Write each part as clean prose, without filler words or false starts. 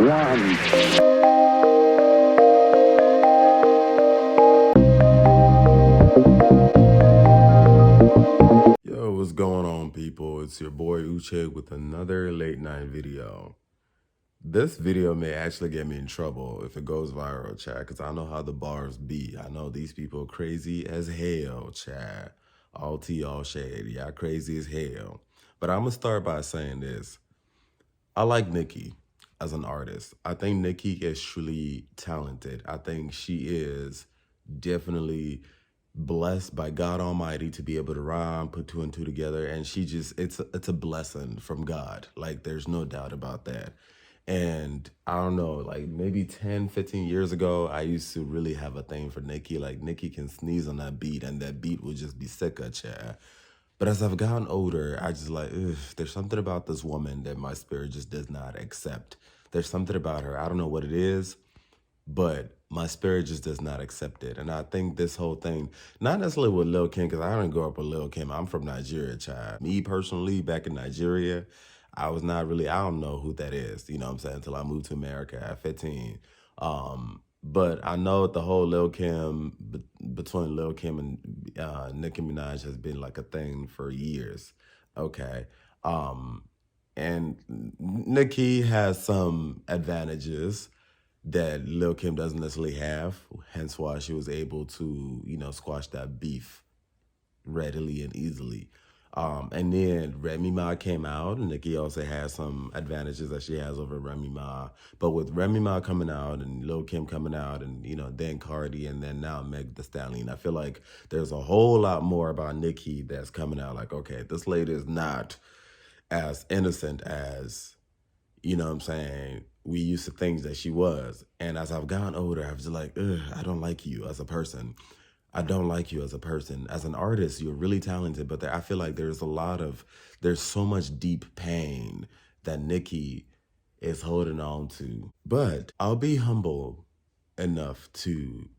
Yo, what's going on, people? It's your boy Uche with another late night video. This video may actually get me in trouble if it goes viral, chat, because I know how the bars be. I know these people crazy as hell, chat. All tea, all shade. Y'all crazy as hell. But I'm going to start by saying this. I like Nicki as an artist. I think Nicki is truly talented. I think she is definitely blessed by God Almighty to be able to rhyme, put two and two together, and it's a blessing from God. Like, there's no doubt about that. And I don't know, like maybe 10, 15 years ago, I used to really have a thing for Nicki. Like, Nicki can sneeze on that beat and that beat would just be sick of chat. But as I've gotten older, I just like, there's something about this woman that my spirit just does not accept. There's something about her. I don't know what it is, but my spirit just does not accept it. And I think this whole thing, not necessarily with Lil' Kim, because I didn't grow up with Lil' Kim. I'm from Nigeria, child. Me personally, back in Nigeria, I was not really, I don't know who that is, you know what I'm saying, until I moved to America at 15. But I know the whole Lil' Kim, between Lil' Kim and Nicki Minaj has been like a thing for years, okay? And Nicki has some advantages that Lil' Kim doesn't necessarily have, hence why she was able to, squash that beef readily and easily. And then Remy Ma came out, and Nicki also has some advantages that she has over Remy Ma. But with Remy Ma coming out and Lil' Kim coming out and, then Cardi and then now Meg Thee Stallion, I feel like there's a whole lot more about Nicki that's coming out. Like, okay, this lady is not as innocent as, you know what I'm saying, we used to think that she was. And as I've gotten older, I was just like, I don't like you as a person. I don't like you as a person. As an artist, you're really talented, but I feel like there's so much deep pain that Nicki is holding on to. But I'll be humble enough to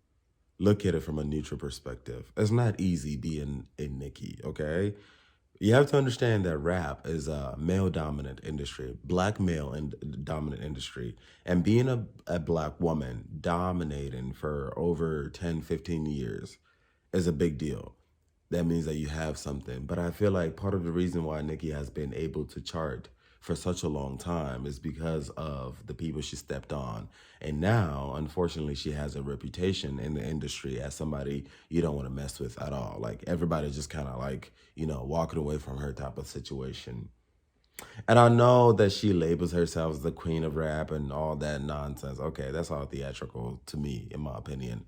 look at it from a neutral perspective. It's not easy being a Nicki, okay? You have to understand that rap is a male-dominant industry, black male and dominant industry. And being a black woman dominating for over 10, 15 years is a big deal. That means that you have something. But I feel like part of the reason why Nicki has been able to chart for such a long time is because of the people she stepped on. And now, unfortunately, she has a reputation in the industry as somebody you don't want to mess with at all. Like, everybody's just kind of like, walking away from her type of situation. And I know that she labels herself as the queen of rap and all that nonsense. Okay, that's all theatrical to me, in my opinion.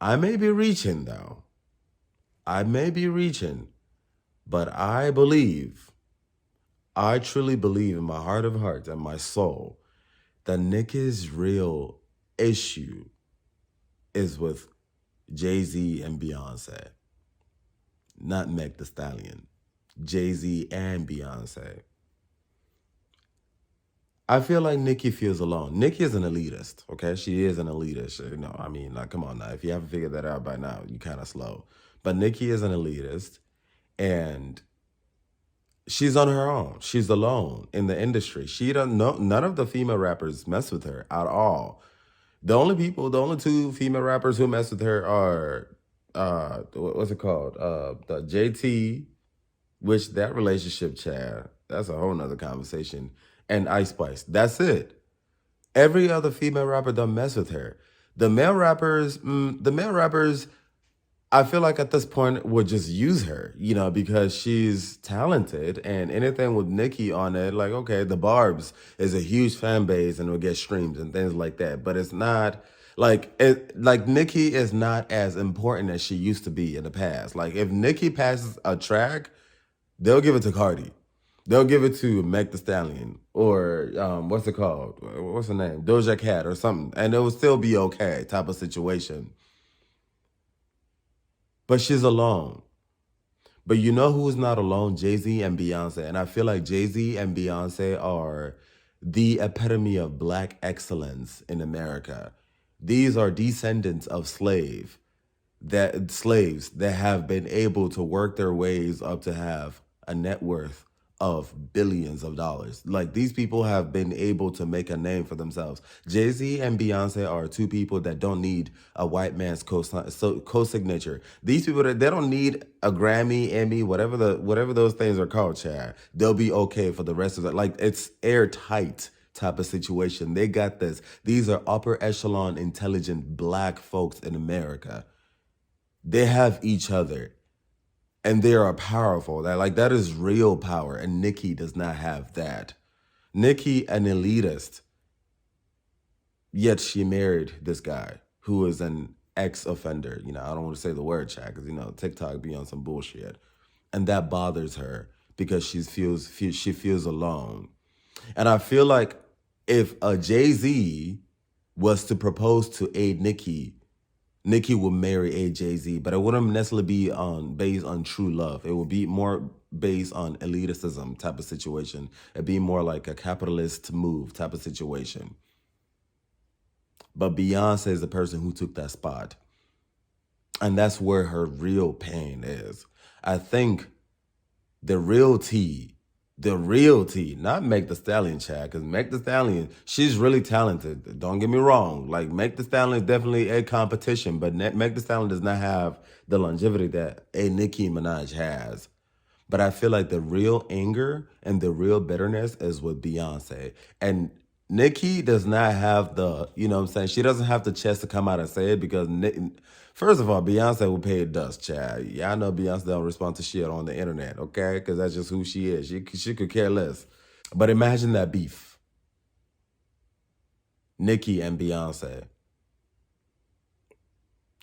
I may be reaching, though. I may be reaching, but I truly believe in my heart of hearts and my soul that Nicki's real issue is with Jay-Z and Beyonce, not Meg Thee Stallion. Jay-Z and Beyonce. I feel like Nicki feels alone. Nicki is an elitist, okay? She is an elitist. I mean, like, come on now. If you haven't figured that out by now, you're kind of slow. But Nicki is an elitist, and she's on her own. She's alone in the industry. She doesn't know, none of the female rappers mess with her at all. The only two female rappers who mess with her are, what's it called? The JT, which that relationship, Chad, that's a whole nother conversation, and Ice Spice. That's it. Every other female rapper don't mess with her. The male rappers, I feel like at this point would just use her, because she's talented, and anything with Nicki on it, like, okay, the Barbs is a huge fan base and will get streams and things like that. But it's not like Nicki is not as important as she used to be in the past. Like, if Nicki passes a track, they'll give it to Cardi. They'll give it to Meg Thee Stallion or what's it called? What's her name? Doja Cat or something. And it will still be okay type of situation. But she's alone. But you know who's not alone? Jay-Z and Beyonce. And I feel like Jay-Z and Beyonce are the epitome of black excellence in America. These are descendants of slaves that have been able to work their ways up to have a net worth of billions of dollars. Like these people have been able to make a name for themselves. Jay-Z and Beyonce are two people that don't need a white man's co-signature. These people that they don't need a Grammy, Emmy, whatever those things are called, Chad. They'll be okay for the rest of it. Like it's airtight type of situation. They got this. These are upper echelon, intelligent black folks in America. They have each other. And they are powerful. That is real power. And Nicki does not have that. Nicki, an elitist, yet she married this guy who is an ex-offender. I don't want to say the word, chat, because TikTok be on some bullshit, and that bothers her because she feels alone. And I feel like if a Jay-Z was to propose to a Nicki will marry a Jay-Z, but it wouldn't necessarily be based on true love. It would be more based on elitism type of situation. It'd be more like a capitalist move type of situation. But Beyonce is the person who took that spot. And that's where her real pain is. I think the real tea, not Meg Thee Stallion, Chad, because Meg Thee Stallion, she's really talented. Don't get me wrong. Like, Meg Thee Stallion is definitely a competition, but Meg Thee Stallion does not have the longevity that a Nicki Minaj has. But I feel like the real anger and the real bitterness is with Beyonce. And Nicki does not have the, she doesn't have the chest to come out and say it because, first of all, Beyonce will pay dust, Chad. Y'all know Beyonce don't respond to shit on the internet, okay? Because that's just who she is. She could care less. But imagine that beef. Nicki and Beyonce.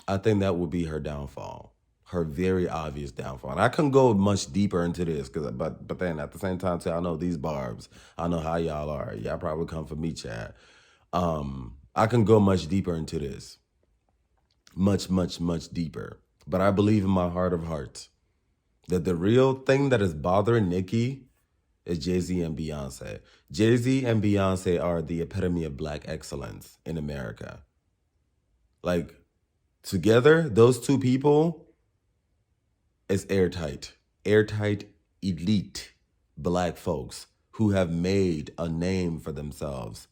I think that would be her downfall. Her very obvious downfall. And I couldn't go much deeper into this, but then at the same time, too, I know these barbs. I know how y'all are. Y'all probably come for me, Chad. I can go much deeper into this. Much, much, much deeper. But I believe in my heart of hearts that the real thing that is bothering Nicki is Jay-Z and Beyonce. Jay-Z and Beyonce are the epitome of black excellence in America. Like, together, those two people is airtight. Airtight, elite black folks who have made a name for themselves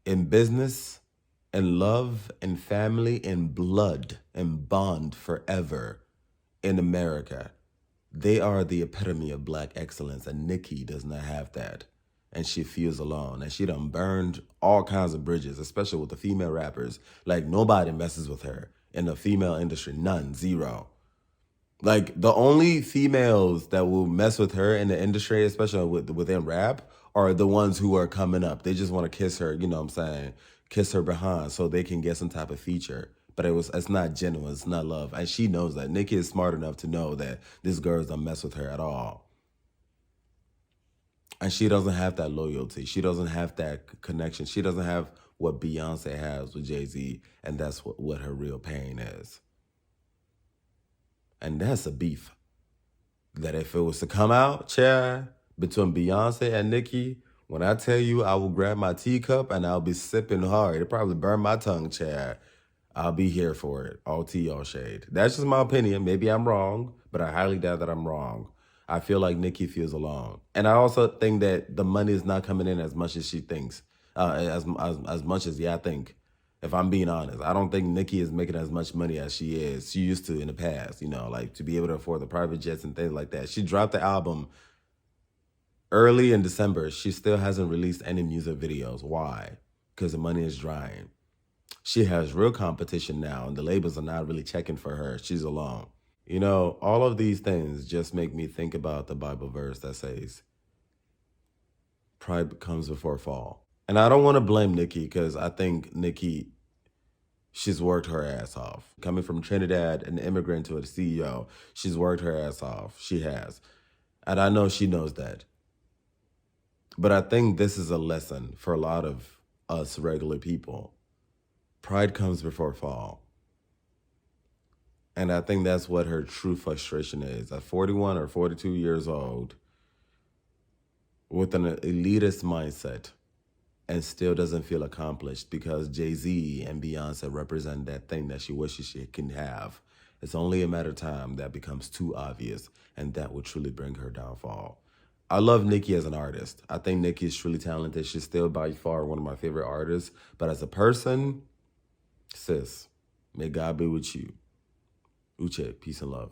in business, in love, in family, in blood, and bond forever in America. They are the epitome of black excellence, and Nicki does not have that. And she feels alone. And she done burned all kinds of bridges, especially with the female rappers. Like, nobody messes with her in the female industry. None. Zero. Like, the only females that will mess with her in the industry, especially within rap, are the ones who are coming up. They just want to kiss her, kiss her behind so they can get some type of feature. But it's not genuine, it's not love. And she knows that. Nicki is smart enough to know that this girl don't mess with her at all. And she doesn't have that loyalty. She doesn't have that connection. She doesn't have what Beyonce has with Jay-Z. And that's what her real pain is. And that's a beef that if it was to come out, Chad, between Beyonce and Nicki, when I tell you I will grab my teacup and I'll be sipping hard, it'll probably burn my tongue, Chad. I'll be here for it. All tea, all shade. That's just my opinion. Maybe I'm wrong, but I highly doubt that I'm wrong. I feel like Nicki feels alone. And I also think that the money is not coming in as much as she thinks, as much as I think. If I'm being honest, I don't think Nicki is making as much money as she used to in the past, like to be able to afford the private jets and things like that. She dropped the album early in December. She still hasn't released any music videos. Why? Because the money is drying. She has real competition now, and the labels are not really checking for her. She's alone. All of these things just make me think about the Bible verse that says, pride comes before fall. And I don't want to blame Nicki because I think Nicki, she's worked her ass off. Coming from Trinidad, an immigrant to a CEO, she's worked her ass off. She has. And I know she knows that. But I think this is a lesson for a lot of us regular people. Pride comes before fall. And I think that's what her true frustration is. At 41 or 42 years old, with an elitist mindset, and still doesn't feel accomplished because Jay-Z and Beyonce represent that thing that she wishes she can have. It's only a matter of time that becomes too obvious, and that will truly bring her downfall. I love Nicki as an artist. I think Nicki is truly talented. She's still by far one of my favorite artists. But as a person, sis, may God be with you. Uche, peace and love.